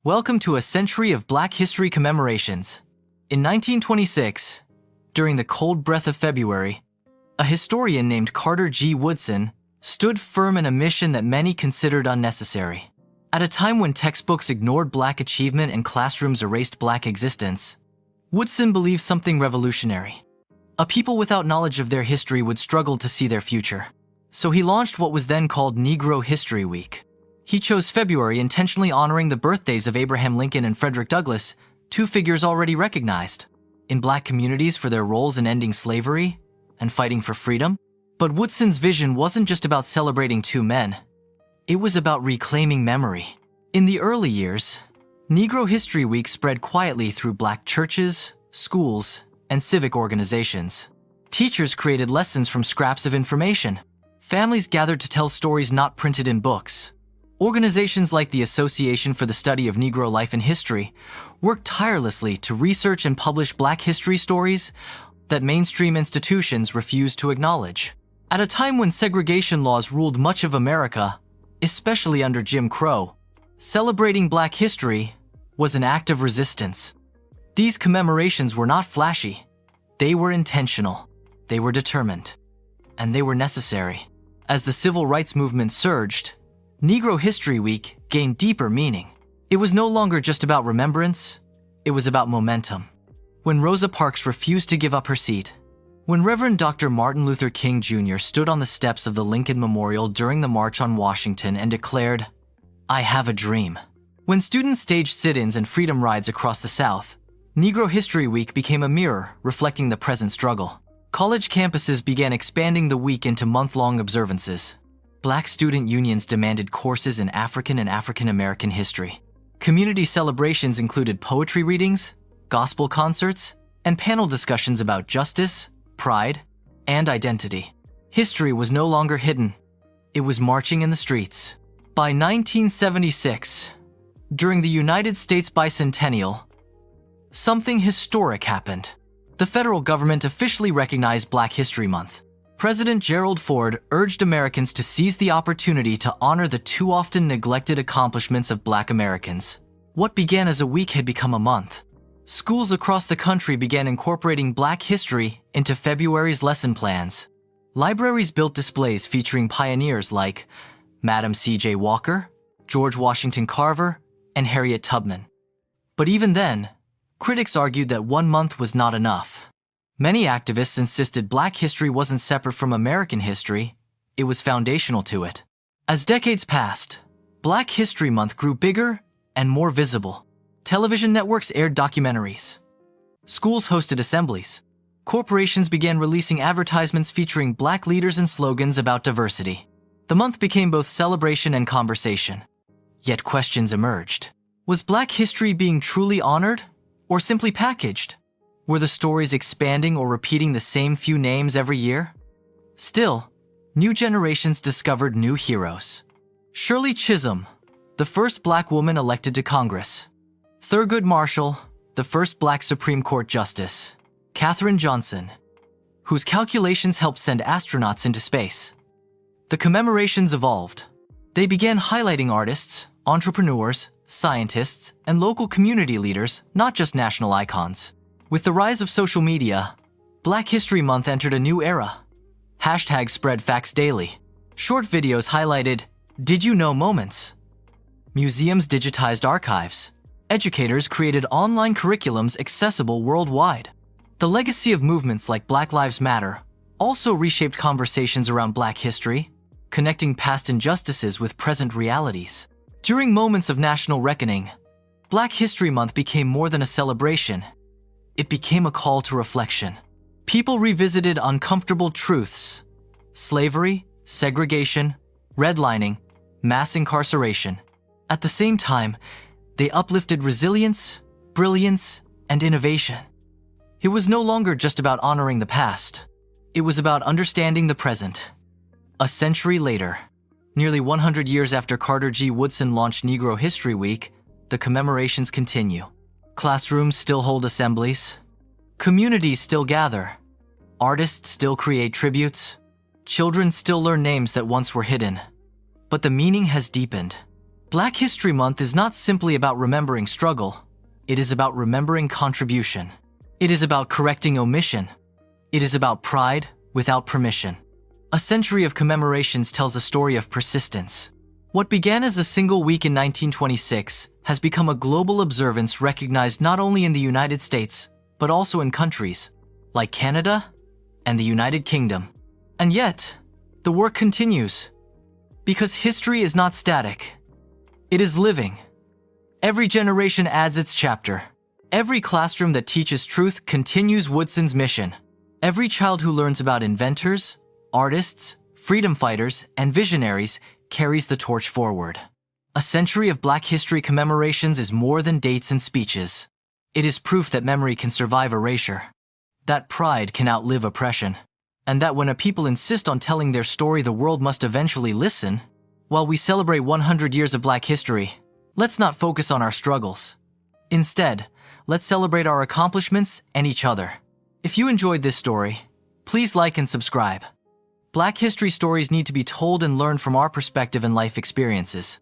Welcome to a century of Black history commemorations. In 1926, during the cold breath of February, a historian named Carter G. Woodson stood firm in a mission that many considered unnecessary. At a time when textbooks ignored Black achievement and classrooms erased Black existence, Woodson believed something revolutionary. A people without knowledge of their history would struggle to see their future. So he launched what was then called Negro History Week. He chose February, intentionally honoring the birthdays of Abraham Lincoln and Frederick Douglass, two figures already recognized in Black communities for their roles in ending slavery and fighting for freedom. But Woodson's vision wasn't just about celebrating two men. It was about reclaiming memory. In the early years, Negro History Week spread quietly through Black churches, schools, and civic organizations. Teachers created lessons from scraps of information. Families gathered to tell stories not printed in books. Organizations like the Association for the Study of Negro Life and History worked tirelessly to research and publish Black history stories that mainstream institutions refused to acknowledge. At a time when segregation laws ruled much of America, especially under Jim Crow, celebrating Black history was an act of resistance. These commemorations were not flashy. They were intentional. They were determined. And they were necessary. As the civil rights movement surged, Negro History Week gained deeper meaning. It was no longer just about remembrance, it was about momentum. When Rosa Parks refused to give up her seat, when Reverend Dr. Martin Luther King Jr. stood on the steps of the Lincoln Memorial during the March on Washington and declared, "I have a dream." When students staged sit-ins and freedom rides across the South, Negro History Week became a mirror reflecting the present struggle. College campuses began expanding the week into month-long observances. Black student unions demanded courses in African and African American history. Community celebrations included poetry readings, gospel concerts, and panel discussions about justice, pride, and identity. History was no longer hidden. It was marching in the streets. By 1976, during the United States bicentennial, something historic happened. The federal government officially recognized Black History Month. President Gerald Ford urged Americans to seize the opportunity to honor the too often neglected accomplishments of Black Americans. What began as a week had become a month. Schools across the country began incorporating Black history into February's lesson plans. Libraries built displays featuring pioneers like Madam C.J. Walker, George Washington Carver, and Harriet Tubman. But even then, critics argued that 1 month was not enough. Many activists insisted Black history wasn't separate from American history, it was foundational to it. As decades passed, Black History Month grew bigger and more visible. Television networks aired documentaries. Schools hosted assemblies. Corporations began releasing advertisements featuring Black leaders and slogans about diversity. The month became both celebration and conversation. Yet questions emerged. Was Black history being truly honored or simply packaged? Were the stories expanding or repeating the same few names every year? Still, new generations discovered new heroes. Shirley Chisholm, the first Black woman elected to Congress. Thurgood Marshall, the first Black Supreme Court Justice. Katherine Johnson, whose calculations helped send astronauts into space. The commemorations evolved. They began highlighting artists, entrepreneurs, scientists, and local community leaders, not just national icons. With the rise of social media, Black History Month entered a new era. Hashtags spread facts daily. Short videos highlighted "Did you know" moments. Museums digitized archives. Educators created online curriculums accessible worldwide. The legacy of movements like Black Lives Matter also reshaped conversations around Black history, connecting past injustices with present realities. During moments of national reckoning, Black History Month became more than a celebration. It became a call to reflection. People revisited uncomfortable truths: slavery, segregation, redlining, mass incarceration. At the same time, they uplifted resilience, brilliance, and innovation. It was no longer just about honoring the past. It was about understanding the present. A century later, nearly 100 years after Carter G. Woodson launched Negro History Week, the commemorations continue. Classrooms still hold assemblies. Communities still gather. Artists still create tributes. Children still learn names that once were hidden. But the meaning has deepened. Black History Month is not simply about remembering struggle. It is about remembering contribution. It is about correcting omission. It is about pride without permission. A century of commemorations tells a story of persistence. What began as a single week in 1926 has become a global observance recognized not only in the United States, but also in countries like Canada and the United Kingdom. And yet, the work continues. Because history is not static. It is living. Every generation adds its chapter. Every classroom that teaches truth continues Woodson's mission. Every child who learns about inventors, artists, freedom fighters, and visionaries carries the torch forward. A century of Black history commemorations is more than dates and speeches. It is proof that memory can survive erasure, that pride can outlive oppression, and that when a people insist on telling their story, the world must eventually listen. While we celebrate 100 years of Black history, let's not focus on our struggles. Instead, let's celebrate our accomplishments and each other. If you enjoyed this story, please like and subscribe. Black history stories need to be told and learned from our perspective and life experiences.